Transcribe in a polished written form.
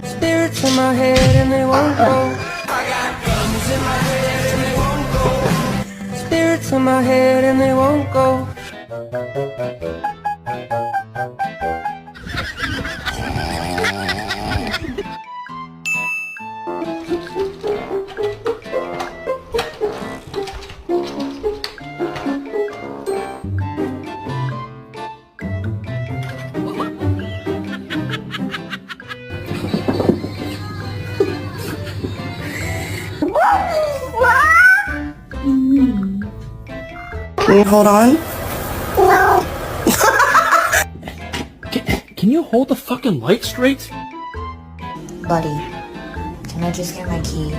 Spirits in my head and they won't go. I got guns in my head and they won't go. Spirits in my head and they won't go. Can you hold on? Can you hold the fucking light straight? Buddy, can I just get my key?